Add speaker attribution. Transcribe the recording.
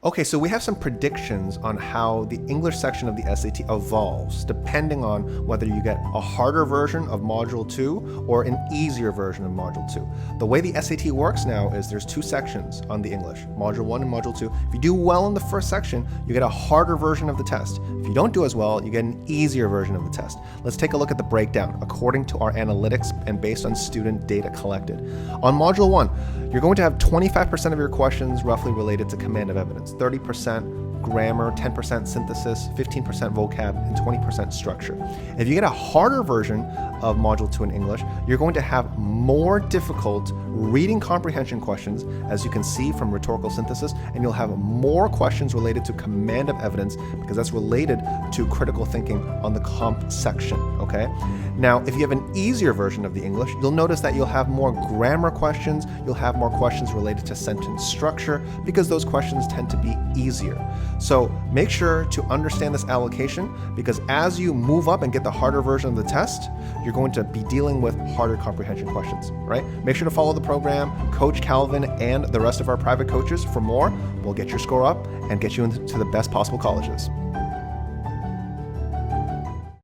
Speaker 1: Okay, so we have some predictions on how the English section of the SAT evolves, depending on whether you get a harder version of Module 2 or an easier version of Module 2. The way the SAT works now is there's two sections on the English, Module 1 and Module 2. If you do well in the first section, you get a harder version of the test. If you don't do as well, you get an easier version of the test. Let's take a look at the breakdown according to our analytics and based on student data collected. On Module 1, you're going to have 25% of your questions roughly related to command of evidence. 30% grammar, 10% synthesis, 15% vocab, and 20% structure. If you get a harder version of Module 2 in English, you're going to have more difficult reading comprehension questions, as you can see from rhetorical synthesis, and you'll have more questions related to command of evidence because that's related to critical thinking on the comp section, okay? Now, if you have an easier version of the English, you'll notice that you'll have more grammar questions, you'll have more questions related to sentence structure because those questions tend to be easier. So make sure to understand this allocation because as you move up and get the harder version of the test, you're going to be dealing with harder comprehension questions, right? Make sure to follow the program, Coach Calvin and the rest of our private coaches for more. We'll get your score up and get you into the best possible colleges.